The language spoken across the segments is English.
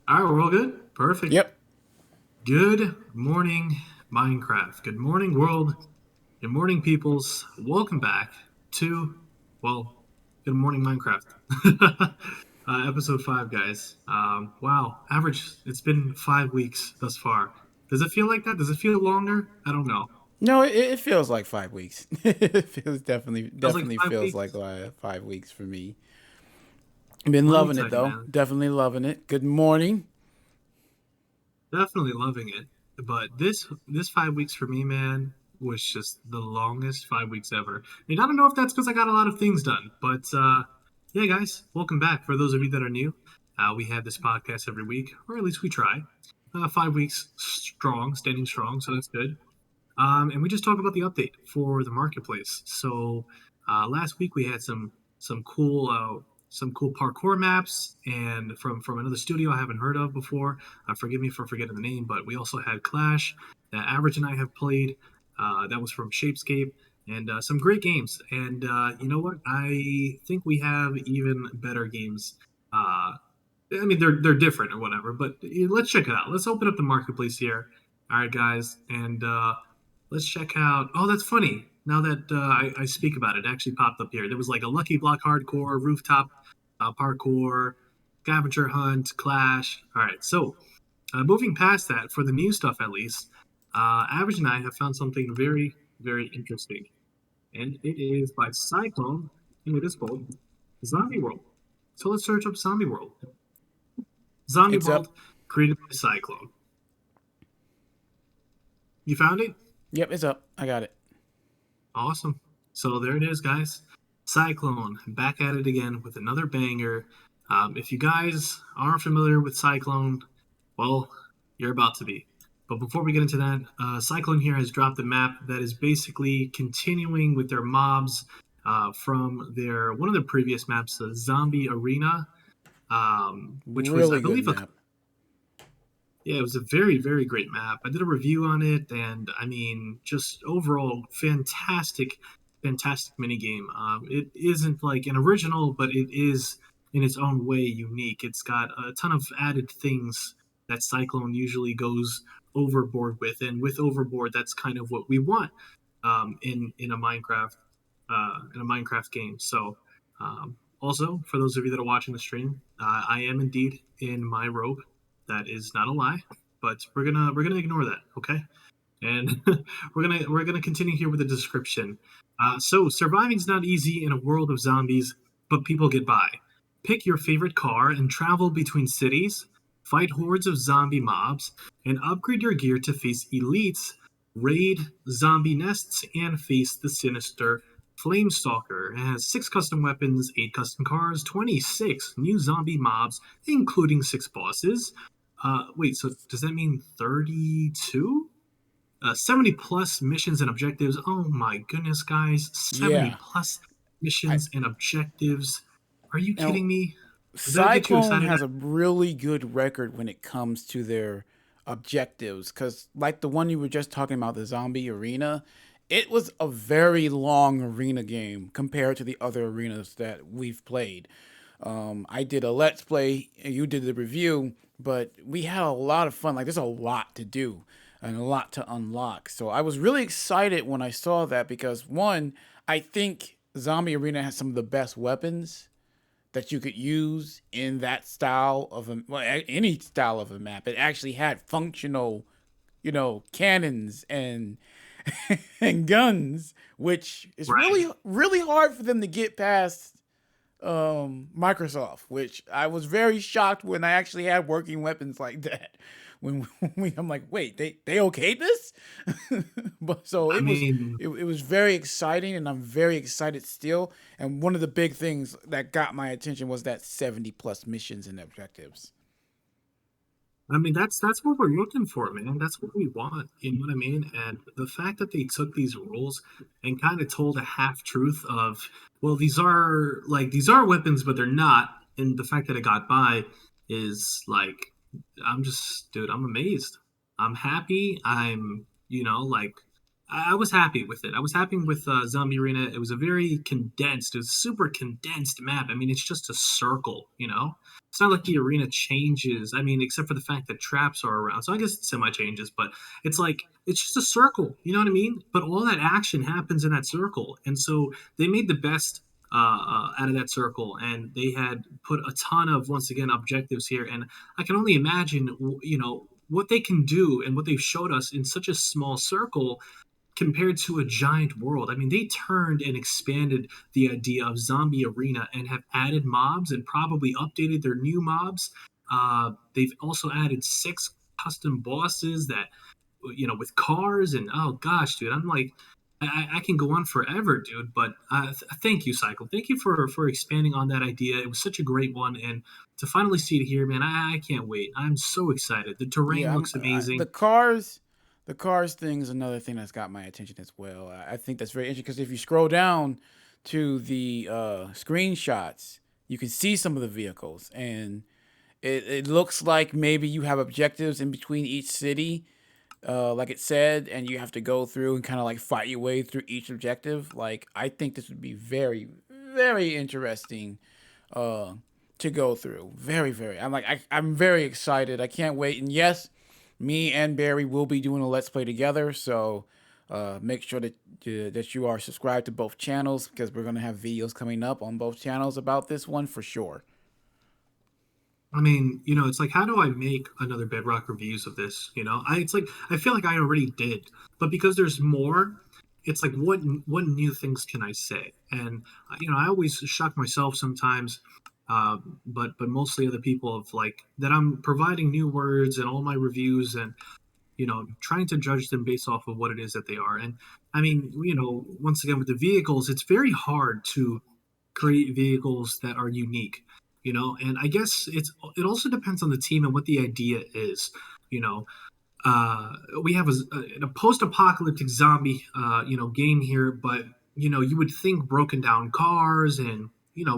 All right, we're all good. Perfect. Yep. Good morning, Minecraft. Good morning, world. Good morning, peoples. Welcome back to, well, Good morning, Minecraft. Episode 5, guys. Wow, average. It's been 5 weeks thus far. Does it feel like that? Does it feel longer? I don't know. No, it feels like 5 weeks. It feels Feels like definitely five feels like weeks. 5 weeks for me. Been Let me loving it tell you, though. man. Definitely loving it. Good morning. Definitely loving it. But this 5 weeks for me, man, was just the longest 5 weeks ever. And I don't know if that's because I got a lot of things done. But yeah, guys, welcome back. For those of you that are new, we have this podcast every week, or at least we try. 5 weeks strong, standing strong, so that's good. And we just talk about the update for the marketplace. So last week we had some cool parkour maps and from another studio I haven't heard of before. Forgive me for forgetting the name, but we also had Clash that Average and I have played. That was from Shapescape and some great games. And you know what? I think we have even better games. I mean, they're different or whatever, but let's check it out. Let's open up the marketplace here. All right, guys, and let's check out. Oh, that's funny. Now that I speak about it, it actually popped up here. There was like a Lucky Block Hardcore, Rooftop Parkour, Scavenger Hunt, Clash. All right, so moving past that, for the new stuff at least, Average and I have found something very, very interesting, and it is by Cyclone, and it is called Zombie World. So let's search up Zombie World. Zombie It's World, up. created by Cyclone. You found it? Yep, it's up. I got it. Awesome. So there it is, guys. Cyclone, back at it again with another banger. If you guys aren't familiar with Cyclone, well, you're about to be. But before we get into that, Cyclone here has dropped a map that is basically continuing with their mobs from their one of their previous maps, the Zombie Arena, which was, I Really good believe, map. yeah, it was a very, very great map. I did a review on it, and I mean, just overall, fantastic, fantastic mini game. It isn't like an original, but it is in its own way unique. It's got a ton of added things that Cyclone usually goes overboard with, and with overboard, that's kind of what we want in a Minecraft game. So, also for those of you that are watching the stream, I am indeed in my robe. That is not a lie, but we're gonna ignore that, okay? And we're gonna continue here with the description. So surviving's not easy in a world of zombies, but people get by. Pick your favorite car and travel between cities, fight hordes of zombie mobs, and upgrade your gear to face elites, raid zombie nests, and face the sinister Flamestalker. It has 6 custom weapons, 8 custom cars, 26 new zombie mobs, including 6 bosses. Wait, so does that mean 32? 70 plus missions and objectives. Oh my goodness, guys. 70 Yeah. plus I missions and objectives. Are you now kidding me? Does that get you Cyclone excited? has a really good record when it comes to their objectives cuz like the one you were just talking about, the zombie arena, it was a very long arena game compared to the other arenas that we've played. I did a let's play, you did the review, but we had a lot of fun. Like there's a lot to do and a lot to unlock. So I was really excited when I saw that because one, I think Zombie Arena has some of the best weapons that you could use in that style of a well, any style of a map. It actually had functional, cannons and and guns, which is Right. really hard for them to get past Microsoft, which I was very shocked when I actually had working weapons like that. When I'm like, wait, they okayed this, but so I mean, it was very exciting, and I'm very excited still. And one of the big things that got my attention was that 70 plus missions and objectives. that's what we're looking for, man. That's what we want. You know what I mean? And the fact that they took these rules and kind of told a half truth of, well, these are weapons, but they're not. And the fact that it got by is like, dude, I'm amazed. I'm happy. I was happy with it. I was happy with Zombie Arena. It was a very condensed, it was a super condensed map. I mean, it's just a circle, you know? it's not like the arena changes. I mean, except for the fact that traps are around. So I guess it semi changes, but it's like it's just a circle. You know what I mean? But all that action happens in that circle, and so they made the best out of that circle, and they had put a ton of once again objectives here, and I can only imagine, what they can do and what they've showed us in such a small circle compared to a giant world. I mean, they turned and expanded the idea of zombie arena and have added mobs and probably updated their new mobs. They've also added six custom bosses that, with cars, and oh gosh, dude, I'm like, I can go on forever, dude. But thank you, Cycle. Thank you for expanding on that idea. It was such a great one, and to finally see it here, man, I can't wait. I'm so excited. The terrain Yeah, looks amazing. the cars thing is another thing that's got my attention as well. I think that's very interesting because if you scroll down to the screenshots, you can see some of the vehicles, and it looks like maybe you have objectives in between each city, like it said, and you have to go through and kind of like fight your way through each objective. Like I think this would be very, very interesting uh, to go through. Very, very. I'm very excited. I can't wait. And yes, me and Barry will be doing a let's play together. So make sure that you are subscribed to both channels because we're gonna have videos coming up on both channels about this one for sure. I mean, it's like, how do I make another Bedrock reviews of this? It's like I feel like I already did, but because there's more, it's like what new things can I say? And I always shock myself sometimes, but mostly other people of like that I'm providing new words and all my reviews and trying to judge them based off of what it is that they are. And I mean, once again with the vehicles, it's very hard to create vehicles that are unique, and I guess it also depends on the team and what the idea is. you know we have a post-apocalyptic zombie game here, but you would think broken down cars and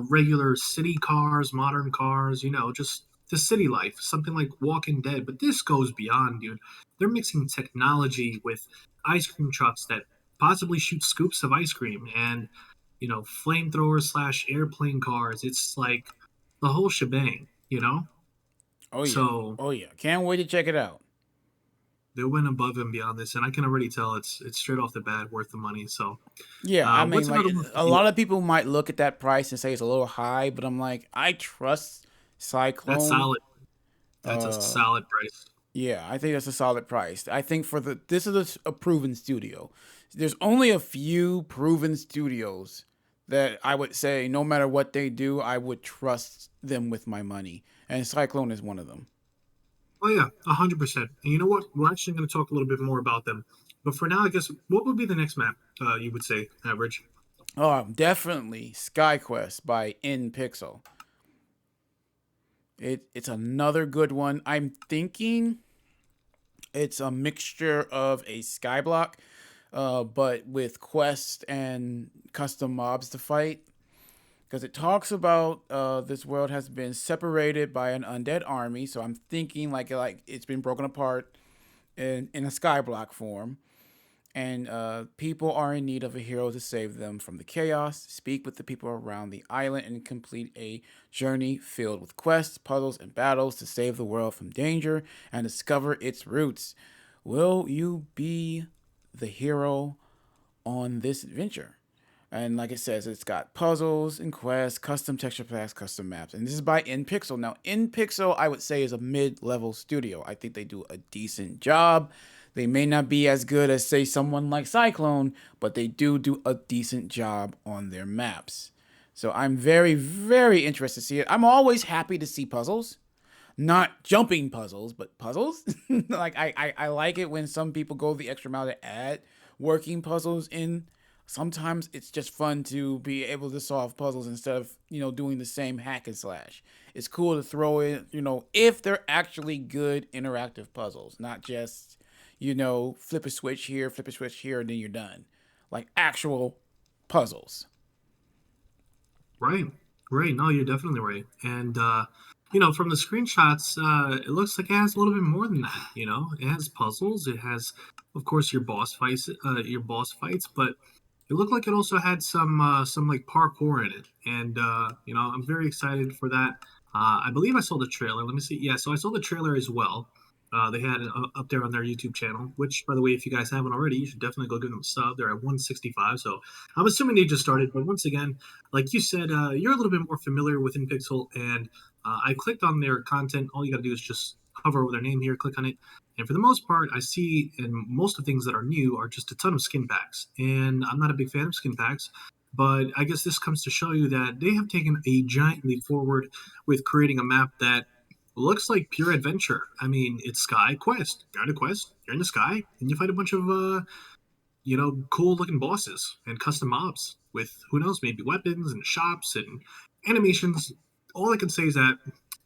regular city cars, modern cars, just the city life, something like Walking Dead. But this goes beyond, dude. They're mixing technology with ice cream trucks that possibly shoot scoops of ice cream, and flamethrowers slash airplane cars. It's like the whole shebang. Oh yeah. So Oh yeah. Can't wait to check it out. they went above and beyond this, and I can already tell it's straight off the bat worth the money. So, Yeah, I mean, what's like another one for a you? lot of people might look at that price and say it's a little high, but I'm like, I trust That's Cyclone. solid. That's a Uh, solid price. yeah, I think that's a solid price. I think for the this is a proven studio. There's only a few proven studios that I would say, no matter what they do, I would trust them with my money, and Cyclone is one of them. Oh yeah, 100%. And you know what? We're actually going to talk a little bit more about them. But for now, I guess what would be the next map? You would say average. Oh, definitely SkyQuest by InPixel. It's another good one. I'm thinking it's a mixture of a skyblock, but with quests and custom mobs to fight. Because it talks about this world has been separated by an undead army, so I'm thinking like it's been broken apart in a skyblock form, and people are in need of a hero to save them from the chaos. Speak with the people around the island and complete a journey filled with quests, puzzles, and battles to save the world from danger and discover its roots. Will you be the hero on this adventure? And like it says, it's got puzzles and quests, custom texture packs, custom maps. And this is by InPixel. Now, InPixel, I would say, is a mid-level studio. I think they do a decent job. They may not be as good as, say, someone like Cyclone, but they do a decent job on their maps. So I'm very, very interested to see it. I'm always happy to see puzzles. Not jumping puzzles, but puzzles. I like it when some people go the extra mile to add working puzzles in. Sometimes it's just fun to be able to solve puzzles instead of doing the same hack and slash. It's cool to throw in if they're actually good interactive puzzles, not just flip a switch here, flip a switch here, and then you're done. Like actual puzzles. Right. Right. No, you're definitely right. And from the screenshots, it looks like it has a little bit more than that. It has puzzles. It has, of course, your boss fights, but it looked like it also had some like parkour in it, and I'm very excited for that. I believe I saw the trailer. Let me see. Yeah, so I saw the trailer as well. They had it up there on their YouTube channel, which, by the way, if you guys haven't already, you should definitely go give them a sub. They're at 165, so I'm assuming they just started. But once again, like you said, you're a little bit more familiar with InPixel, and I clicked on their content. All you got to do is just hover over their name here, click on it, and for the most part, I see in most of things that are new are just a ton of skin packs, and I'm not a big fan of skin packs. But I guess this comes to show you that they have taken a giant leap forward with creating a map that looks like pure adventure. I mean, it's Sky Quest. You're on a quest, you're in the sky, and you fight a bunch of cool looking bosses and custom mobs with who knows, maybe weapons and shops and animations. All I can say is that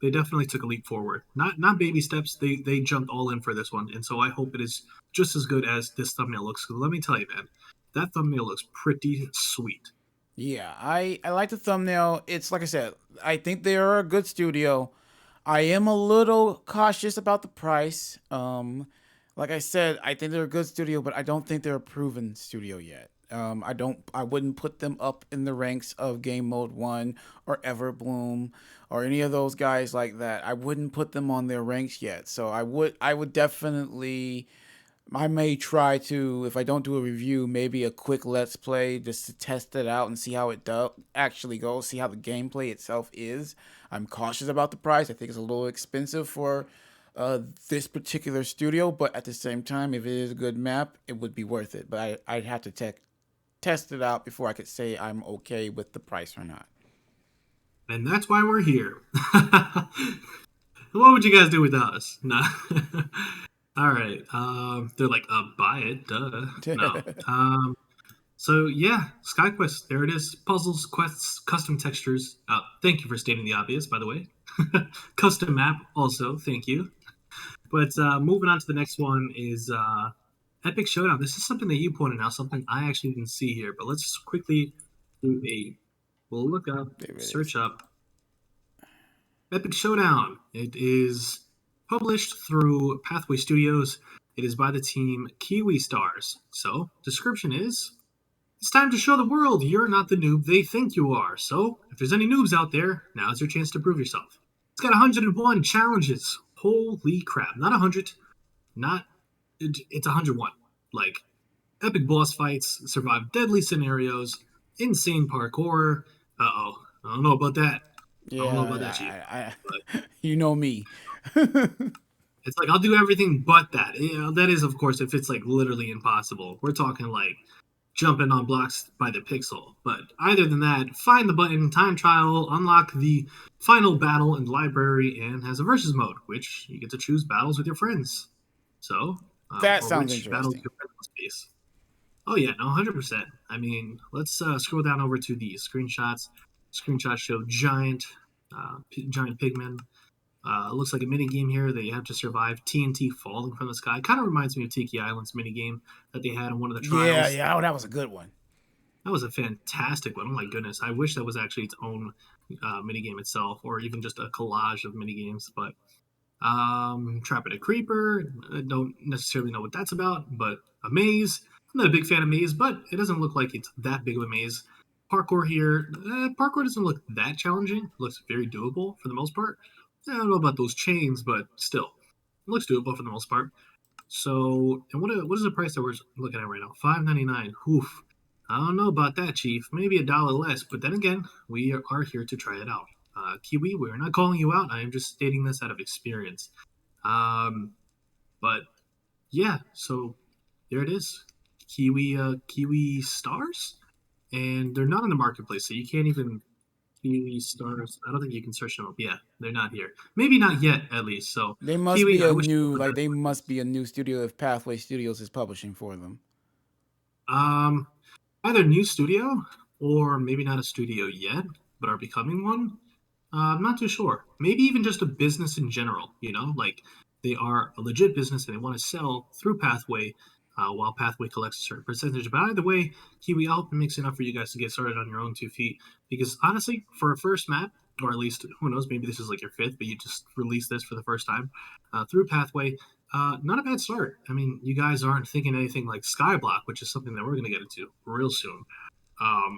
they definitely took a leap forward. Not baby steps. They jumped all in for this one, and so I hope it is just as good as this thumbnail looks. 'Cause let me tell you, man, that thumbnail looks pretty sweet. Yeah, I like the thumbnail. It's like I said, I think they are a good studio. I am a little cautious about the price. Like I said, I think they're a good studio, but I don't think they're a proven studio yet. I wouldn't put them up in the ranks of Game Mode One or Everbloom or any of those guys like that. I wouldn't put them on their ranks yet. So I would definitely, I may try to, if I don't do a review, maybe a quick let's play just to test it out and see how it actually goes, see how the gameplay itself is. I'm cautious about the price. I think it's a little expensive for this particular studio, but at the same time, if it is a good map, it would be worth it. But I'd have to test it out before I could say I'm okay with the price or not. And that's why we're here. What would you guys do without us? No. All right. They're like, buy it, duh. No. So yeah, SkyQuest. There it is. Puzzles, quests, custom textures. Thank you for stating the obvious, by the way. Custom map, also. Thank you. But moving on to the next one is Epic Showdown. This is something that you pointed out, something I actually didn't see here. But let's quickly do a we'll look up, There it is. search up Epic Showdown. It is published through Pathway Studios. It is by the team Kiwi Stars. So, description is it's time to show the world you're not the noob they think you are. So, if there's any noobs out there, now's your chance to prove yourself. It's got 101 challenges. Holy crap. Not 100, not it's 101. Like epic boss fights, survive deadly scenarios, insane parkour. Uh-oh. I don't know about that. I don't know about that, Chief. Yeah, But you know me. it's like I'll do everything but that. That is, of course, if it's like literally impossible. We're talking like jumping on blocks by the pixel. But either than that, find the button, time trial, unlock the final battle in the library, and has a versus mode, which you get to choose battles with your friends. So, That or sounds which battles interesting. your friends must face. Oh yeah, no, 100%. I mean, let's scroll down over to the screenshots. Screenshots show giant pigmen. Looks like a mini game here that you have to survive TNT falling from the sky. Kind of reminds me of Tiki Island's mini game that they had in one of the Yeah, trials. yeah, oh, that was a good one. That was a fantastic one. Oh my goodness, I wish that was actually its own mini game itself, or even just a collage of mini games. But trapping a creeper, I don't necessarily know what that's about, but a maze. I'm not a big fan of maze, but it doesn't look like it's that big of a maze. Parkour here, parkour doesn't look that challenging. It looks very doable for the most part. I don't know about those chains, but still, it looks doable for the most part. So, and what is the price that we're looking at right now? $5.99. Oof. I don't know about that, Chief. Maybe a dollar less, but then again, we are here to try it out. Kiwi, we're not calling you out. I am just stating this out of experience. Um, but yeah, so there it is. Kiwi stars, and they're not in the marketplace, so you can't even Kiwi stars. I don't think you can search them up. Yeah, they're not here. Maybe not yet, at least. So They must Kiwi, be I a wish you all new, the like best. they must be a new studio if Pathway Studios is publishing for them. Um, Either new studio or maybe not a studio yet, but are becoming one. I'm not too sure. Maybe even just a business in general. Like they are a legit business and they want to sell through Pathway, while Pathway collects a certain percentage. But either way, Kiwi, I hope it makes enough for you guys to get started on your own 2 feet. Because honestly, for a first map, or at least who knows, maybe this is like your fifth, but you just released this for the first time through Pathway. Not a bad start. I mean, you guys aren't thinking anything like Skyblock, which is something that we're going to get into real soon. Um,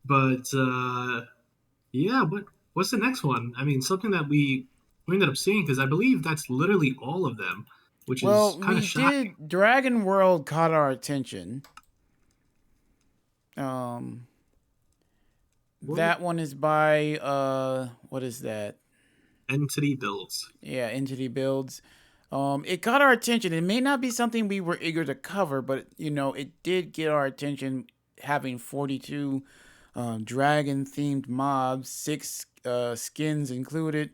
but yeah, but What's the next one? I mean, something that we ended up seeing because I believe that's literally all of them, which is Well, kind of we shocking. did Dragon World caught our attention. Um, What that one is by what is that? entity builds? Yeah, Entity Builds. It got our attention. It may not be something we were eager to cover, but it did get our attention having 42 dragon themed mobs, six skins included,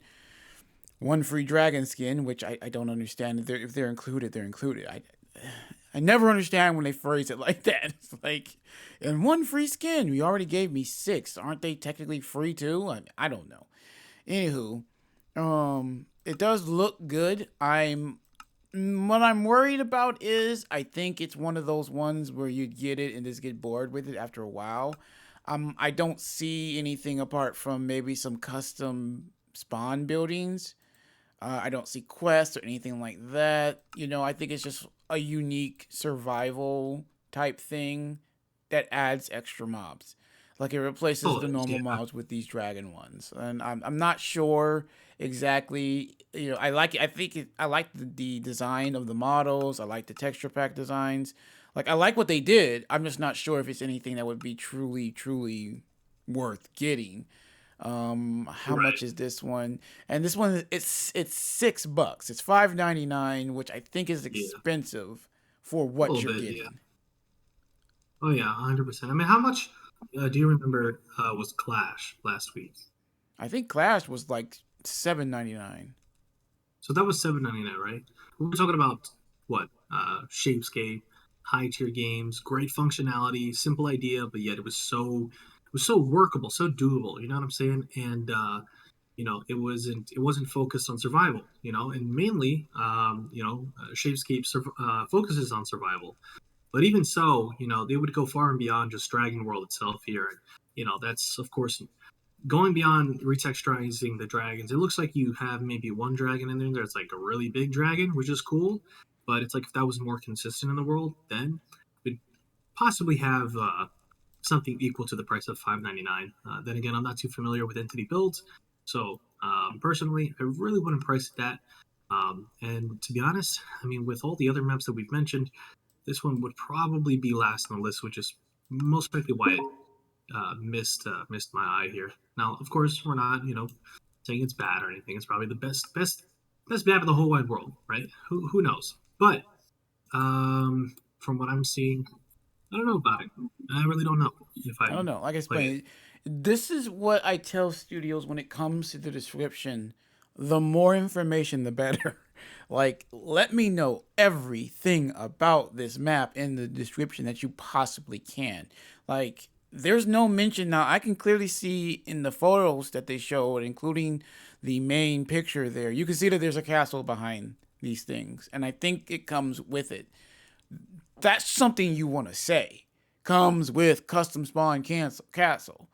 one free dragon skin, which I don't understand. If they're included, they're included. I never understand when they phrase it like that. It's like, and one free skin. You already gave me six. Aren't they technically free too? I don't know. Anywho, it does look good. What I'm worried about is I think it's one of those ones where you get it and just get bored with it after a while. I don't see anything apart from maybe some custom spawn buildings. I don't see quests or anything like that. I think it's just a unique survival type thing that adds extra mobs. Like it replaces Oh, the normal yeah. mobs with these dragon ones, and I'm not sure exactly. I like it. I like the design of the models. I like the texture pack designs. Like I like what they did. I'm just not sure if it's anything that would be truly worth getting. How much Right. is this one? And this one it's $6. It's $5.99, which I think is Yeah. expensive for A what little you're bit. Yeah. getting. Oh yeah, 100%. I mean, how much do you remember was Clash last week? I think Clash was like $7.99. So that was 7.99, right? We were talking about what? Shapescape, high tier games, great functionality, simple idea, but yet it was so workable, so doable. You know what I'm saying? And it wasn't focused on survival. And mainly, Shapescape focuses on survival. But even so, they would go far and beyond just Dragon World itself here. And, that's of course going beyond retexturizing the dragons. It looks like you have maybe one dragon in there that's like a really big dragon, which is cool. But it's like if that was more consistent in the world, then we'd possibly have something equal to the price of 5.99. Then again, I'm not too familiar with entity builds, so personally, I really wouldn't price it that. And to be honest, I mean, with all the other maps that we've mentioned, this one would probably be last on the list, which is most likely why it missed my eye here. Now, of course, we're not saying it's bad or anything. It's probably the best map in the whole wide world, right? Who knows? But from what I'm seeing, I don't know about it. I really don't know if I I don't know. Like I play it. explained, this is what I tell studios when it comes to the description. The more information, the better. Like, let me know everything about this map in the description that you possibly can. Like, there's no mention now. I can clearly see in the photos that they showed, including the main picture there, you can see that there's a castle behind these things. And I think it comes with it. That's something you want to say. Comes with custom spawn castle.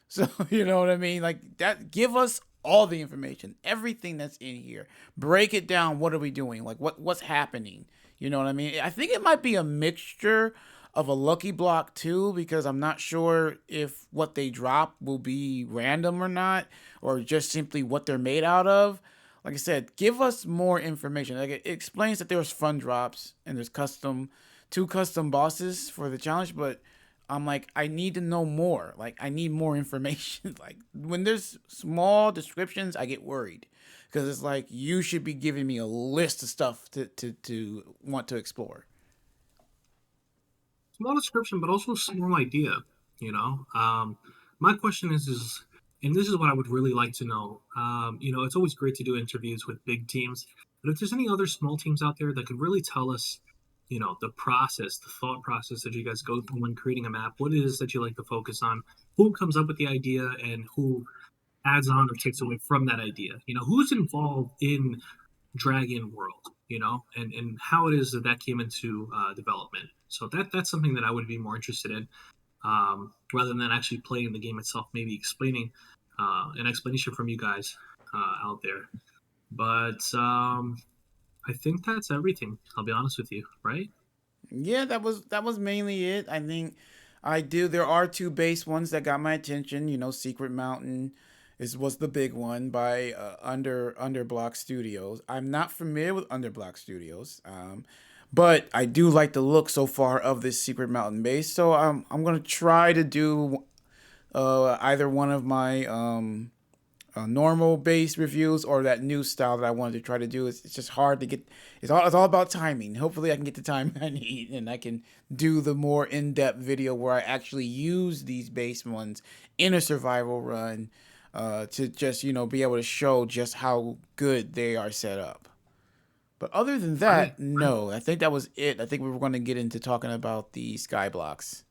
So you know what I mean? Like that. Give us all the information, everything that's in here. Break it down. What are we doing? Like what's happening? You know what I mean? I think it might be a mixture of a lucky block too, because I'm not sure if what they drop will be random or not, or just simply what they're made out of. Like I said, give us more information. Like it explains that there's fun drops and there's two custom bosses for the challenge, but I'm like, I need to know more. Like, I need more information. Like, when there's small descriptions, I get worried because it's like you should be giving me a list of stuff to want to explore. Small description, but also small idea. My question is, and this is what I would really like to know. It's always great to do interviews with big teams, but if there's any other small teams out there that could really tell us, the process, the thought process that you guys go through when creating a map, what it is that you like to focus on, who comes up with the idea, and who adds on or takes away from that idea. Who's involved in Dragon World, and how it is that that came into development. So that's something that I would be more interested in, rather than actually playing the game itself. Maybe explaining an explanation from you guys out there. But I think that's everything. I'll be honest with you, right? Yeah, that was mainly it. I think I do. There are two base ones that got my attention. Secret Mountain This was the big one by Underblock Studios. I'm not familiar with Underblock Studios, but I do like the look so far of this Secret Mountain base. So I'm gonna try to do either one of my normal base reviews or that new style that I wanted to try to do. It's just hard to get. It's all about timing. Hopefully, I can get the time I need and I can do the more in depth video where I actually use these base ones in a survival run to just be able to show just how good they are set up. But other than Right. that, no. I think that was it. I think we were going to get into talking about the Skyblocks.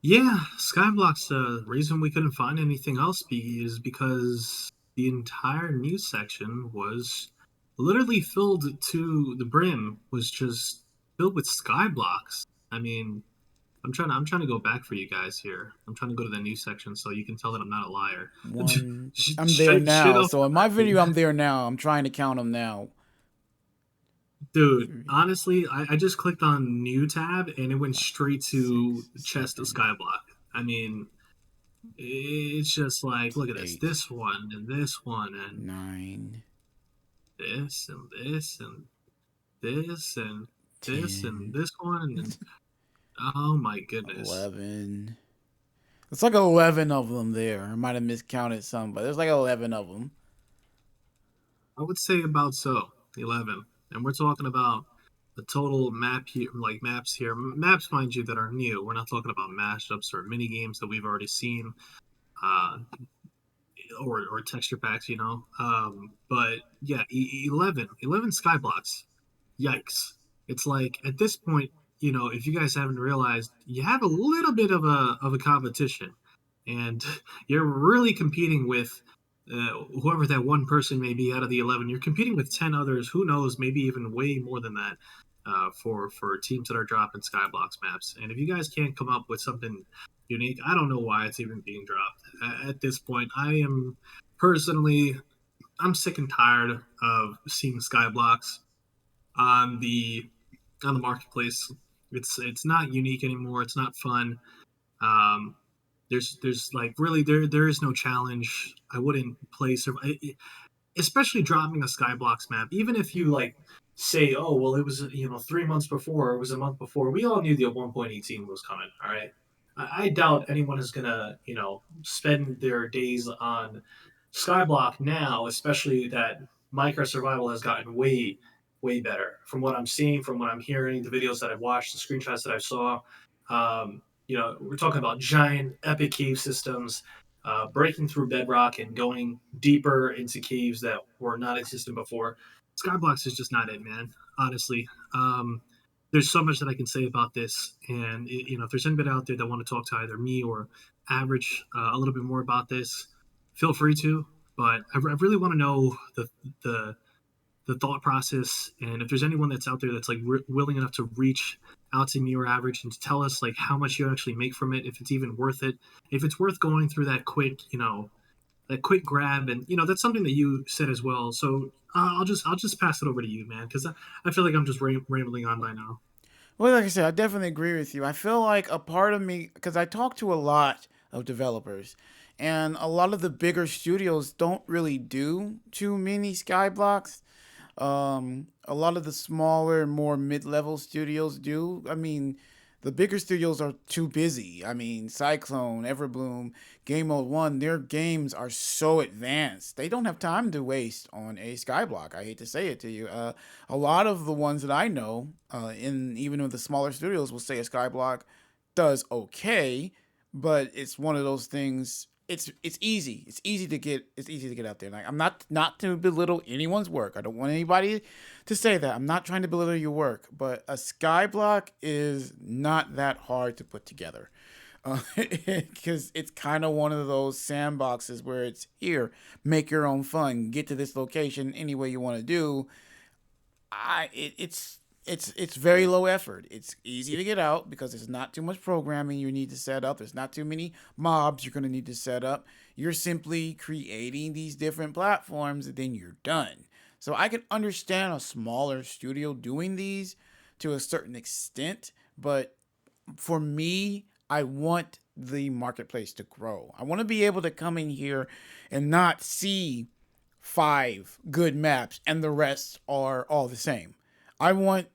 Yeah, Skyblocks. The reason we couldn't find anything else is because the entire news section was literally filled to the brim, was just filled with Skyblocks. I mean, I'm trying to go back for you guys here. I'm trying to go to the news section so you can tell that I'm not a liar. One, I'm there Shit now. off So in the my bat, video, I'm there now. I'm trying to count them now. dude. Three, Honestly, I just clicked on new tab and it went straight to six, chest of seven, Skyblock. I mean, it's just like, look at this, eight, this one, and 9, this, and this, and this, and this, and 10, this one, and oh my goodness. 11. It's like 11 of them there. I might have miscounted some, but there's like 11 of them. I would say about so 11, and we're talking about the total map here, like maps here, maps, mind you, that are new. We're not talking about mashups or mini games that we've already seen. Uh, or texture packs, but yeah, 11 Skyblocks. Yikes! It's like at this point, if you guys haven't realized, you have a little bit of a competition, and you're really competing with whoever that one person may be out of the 11. You're competing with 10 others. Who knows? Maybe even way more than that. For teams that are dropping Skyblocks maps, and if you guys can't come up with something unique, I don't know why it's even being dropped at this point. Personally, I'm sick and tired of seeing Skyblocks on the marketplace. It's not unique anymore. It's not fun. Um, there's like really there is no challenge. I wouldn't play especially dropping a Skyblocks map. Even if you like say, oh well, it was 3 months before, it was a month before. We all knew the 1.18 was coming. All right. I doubt anyone is gonna spend their days on Skyblock now, especially that Minecraft Survival has gotten way better from what I'm seeing, from what I'm hearing, the videos that I've watched, the screenshots that I saw. We're talking about giant epic cave systems, breaking through bedrock and going deeper into caves that were not existent before. Skyblocks is just not it, man. Honestly, there's so much that I can say about this, and if there's anybody out there that want to talk to either me or Average a little bit more about this, feel free to. But I really want to know the the thought process, and if there's anyone that's out there that's like willing enough to reach out to me or Average and to tell us like how much you actually make from it, if it's even worth it, if it's worth going through that quick grab, and that's something that you said as well. So I'll just pass it over to you, man, because I feel like I'm just rambling on by now. Well, like I said, I definitely agree with you. I feel like a part of me, because I talk to a lot of developers, and a lot of the bigger studios don't really do too many Skyblocks. A lot of the smaller, more mid-level studios do. I mean, the bigger studios are too busy. I mean, Cyclone, Everbloom, Game Mode One, their games are so advanced. They don't have time to waste on a Skyblock. I hate to say it to you. A lot of the ones that I know, in even with the smaller studios, will say a Skyblock does okay, but it's one of those things. It's easy. It's easy to get out there. Like, I'm not to belittle anyone's work. I don't want anybody to say that. I'm not trying to belittle your work, but a skyblock is not that hard to put together. Because it's kind of one of those sandboxes where it's here, make your own fun, get to this location any way you want to do. It's very low effort. It's easy to get out because there's not too much programming you need to set up. There's not too many mobs you're going to need to set up. You're simply creating these different platforms and then you're done. So I can understand a smaller studio doing these to a certain extent, but for me, I want the marketplace to grow. I want to be able to come in here and not see 5 good maps and the rest are all the same. I want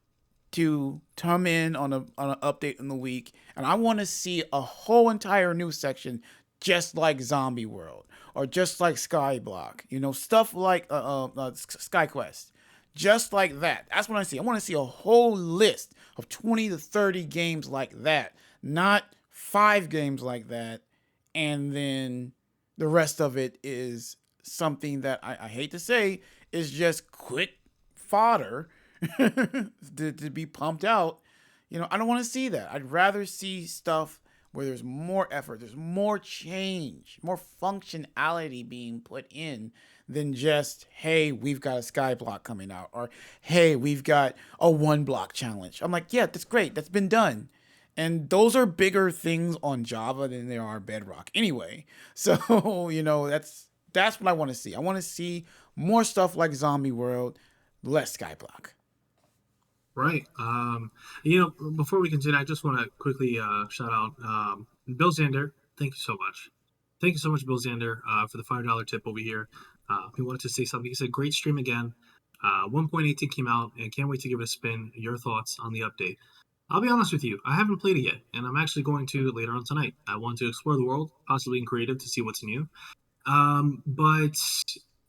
to come in on an update in the week, and I want to see a whole entire new section, just like Zombie World or just like Skyblock. Stuff like SkyQuest, just like that. That's what I see. I want to see a whole list of 20 to 30 games like that, not 5 games like that, and then the rest of it is something that I hate to say is just quick fodder to be pumped out. I don't want to see that. I'd rather see stuff where there's more effort, there's more change, more functionality being put in than just, hey, we've got a skyblock coming out, or hey, we've got a 1 block challenge. I'm like, yeah, that's great. That's been done. And those are bigger things on Java than they are Bedrock anyway. So, that's what I want to see. I want to see more stuff like Zombie World, less Skyblock. Right. Before we continue, I just want to quickly shout out Bill Zander. Thank you so much. Thank you so much, Bill Zander, for the $5 tip over here. He wanted to say something. He said, "Great stream again. 1.18 came out, and can't wait to give it a spin. Your thoughts on the update?" I'll be honest with you. I haven't played it yet, and I'm actually going to later on tonight. I want to explore the world, possibly in creative, to see what's new. But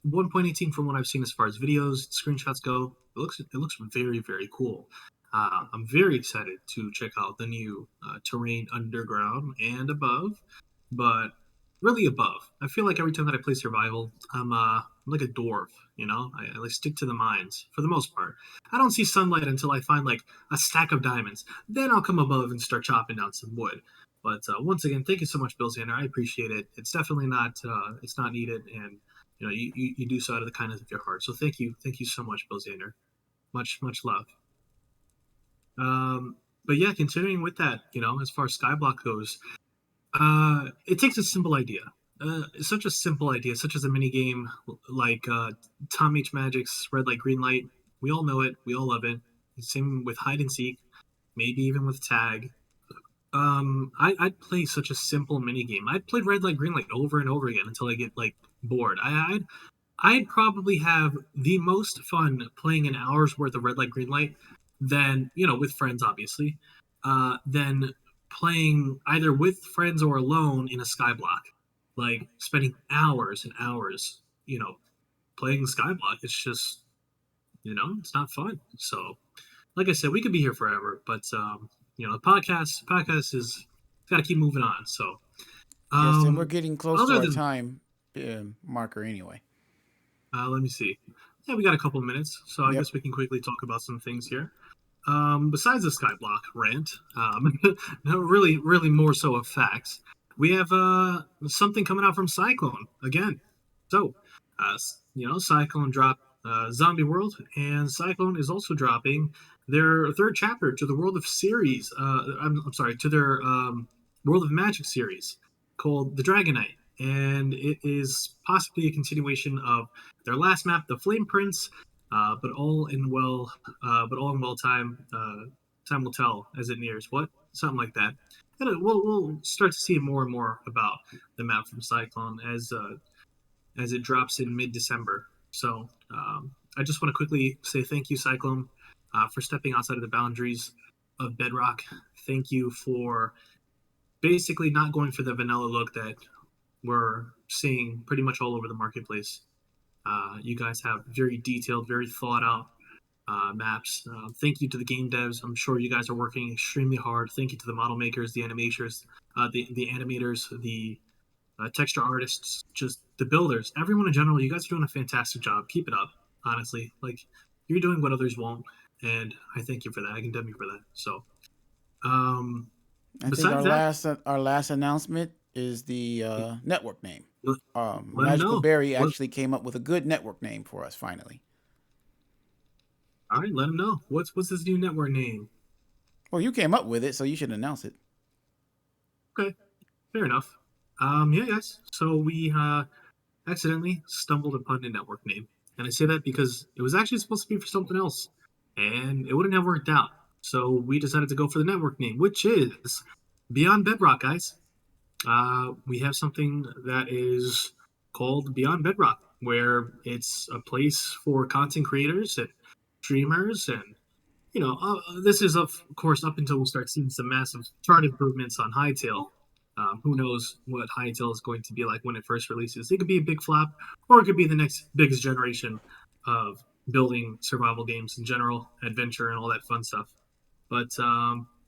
1.18, from what I've seen as far as videos, screenshots go, it looks very very cool. I'm very excited to check out the new terrain underground and above, but really above. I feel like every time that I play survival, I'm like a dwarf. I like stick to the mines for the most part. I don't see sunlight until I find like a stack of diamonds. Then I'll come above and start chopping down some wood. But once again, thank you so much, Bill Zander. I appreciate it. It's definitely not it's not needed, and you do so out of the kindness of your heart. So thank you so much, Bill Zander. Much love. But yeah, continuing with that, as far as Skyblock goes, it takes a simple idea. Such a simple idea, such as a mini game like Tom H. Magic's Red Light Green Light. We all know it. We all love it. Same with hide and seek, maybe even with tag. I'd play such a simple mini game. I'd play Red Light Green Light over and over again until I get like bored. I'd probably have the most fun playing an hour's worth of Red Light Green Light than with friends, obviously, than playing either with friends or alone in a skyblock. Like spending hours and hours, playing skyblock. It's just it's not fun. So, like I said, we could be here forever, but the podcast is got to keep moving on. So, Yes, and we're getting close to other our than time marker anyway. let me see. Yeah, we got a couple of minutes, so I Yep. guess we can quickly talk about some things here. Besides the Skyblock rant, no, really more so of facts. We have something coming out from Cyclone again. So, Cyclone dropped Zombie World, and Cyclone is also dropping their third chapter to the World of Series. I'm sorry, to their World of Magic series called the Dragonite, and it is possibly a continuation of their last map, the Flame Prince. But all in well time. Time will tell as it nears. What? Something like that. And we'll start to see more and more about the map from Cyclone as it drops in mid-December. So I just want to quickly say thank you, Cyclone, for stepping outside of the boundaries of Bedrock. Thank you for basically not going for the vanilla look that we're seeing pretty much all over the marketplace. You guys have very detailed, very thought out maps. Thank you to the game devs. I'm sure you guys are working extremely hard. Thank you to the model makers, the animators, the animators, the texture artists, just the builders, everyone in general. You guys are doing a fantastic job. Keep it up. Honestly, like you're doing what others won't, and I thank you for that. I condemn you for that. So, um, I think besides that, our last announcement is the network name. let, let them Magical know. Berry What, actually came up with a good network name for us finally. all right, let them know. What's this new network name? Well, you came up with it, so you should announce it. Okay, fair enough. Yeah, guys. So we accidentally stumbled upon a network name. And I say that because it was actually supposed to be for something else. And it wouldn't have worked out. So we decided to go for the network name, which is Beyond Bedrock, guys. We have something that is called Beyond Bedrock, where it's a place for content creators and streamers and this is of course up until we start seeing some massive chart improvements on Hightail. Who knows what Hightail is going to be like when it first releases? It could be a big flop, or it could be the next biggest generation of building survival games in general, adventure, and all that fun stuff. But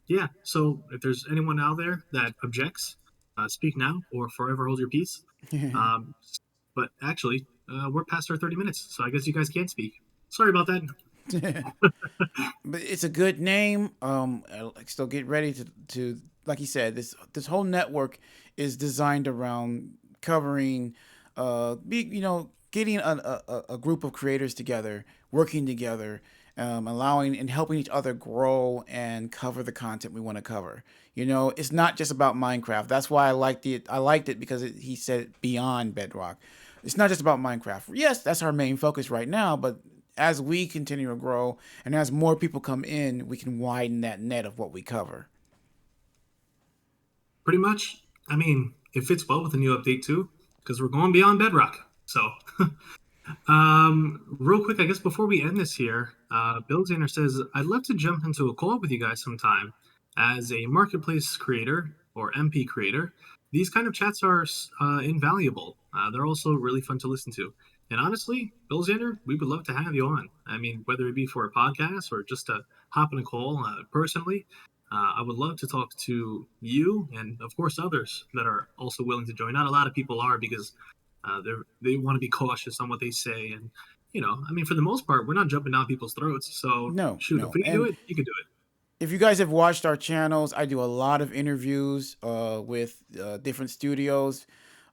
yeah, so if there's anyone out there that objects, speak now or forever hold your peace. Um, but actually, we're past our 30 minutes, so I guess you guys can't speak. Sorry about that. But it's a good name. Still get ready to like you said, this whole network is designed around covering, getting a group of creators together, working together, allowing and helping each other grow and cover the content we want to cover. It's not just about Minecraft. That's why I liked it. I liked it because he said beyond Bedrock. It's not just about Minecraft. Yes, that's our main focus right now, but as we continue to grow and as more people come in, we can widen that net of what we cover. Pretty much. I mean, it fits well with the new update too, because we're going beyond Bedrock. So, real quick, I guess before we end this here, Bill Zanner says, I'd love to jump into a call with you guys sometime. As a marketplace creator or MP creator, these kind of chats are invaluable. They're also really fun to listen to. And honestly, Bill Zanner, we would love to have you on. I mean, whether it be for a podcast or just to hop in a call personally, I would love to talk to you and, of course, others that are also willing to join. Not a lot of people are because they want to be cautious on what they say. And, I mean, for the most part, we're not jumping down people's throats. So, No, shoot, if no. we can do And it, you can do it. if you guys have watched our channels, I do a lot of interviews with different studios.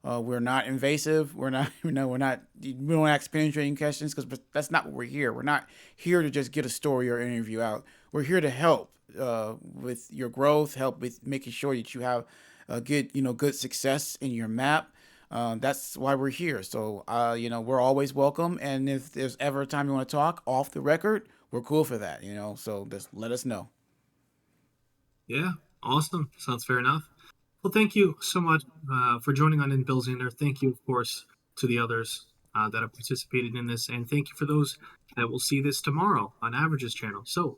We're not invasive. We're not, we don't ask penetrating questions because that's not what we're here. We're not here to just get a story or interview out. We're here to help with your growth, help with making sure that you have a good success in your map. That's why we're here. So, we're always welcome. And if there's ever a time you want to talk off the record, we're cool for that. So just let us know. Yeah, awesome. Sounds fair enough. Well, thank you so much for joining on in Bill Zander. Thank you, of course, to the others that have participated in this. And thank you for those that will see this tomorrow on Average's channel. So,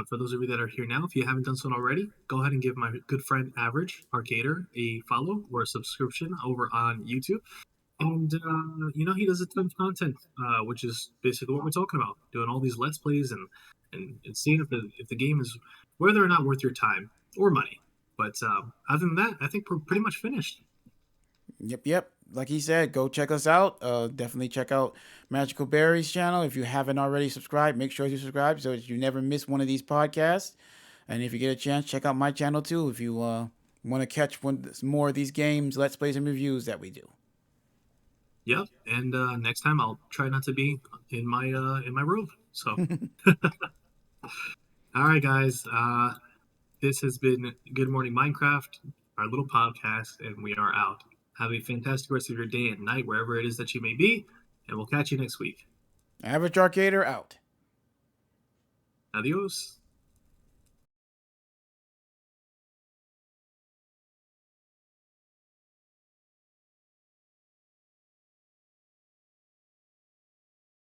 for those of you that are here now, if you haven't done so already, go ahead and give my good friend Average Arcader a follow or a subscription over on YouTube. And he does a ton of content, which is basically what we're talking about, doing all these let's plays and seeing if the game is whether or not worth your time or money. But other than that, I think we're pretty much finished. Yep, yep. Like he said, go check us out. Definitely check out Magical Berry's channel. If you haven't already subscribed, make sure you subscribe so that you never miss one of these podcasts. And if you get a chance, check out my channel too if you want to catch more of these games, let's plays, and reviews that we do. Yep. And next time I'll try not to be in my robe. So, all right, guys. This has been Good Morning Minecraft, our little podcast, and we are out. Have a fantastic rest of your day and night, wherever it is that you may be, and we'll catch you next week. Average Arcader out. Adios.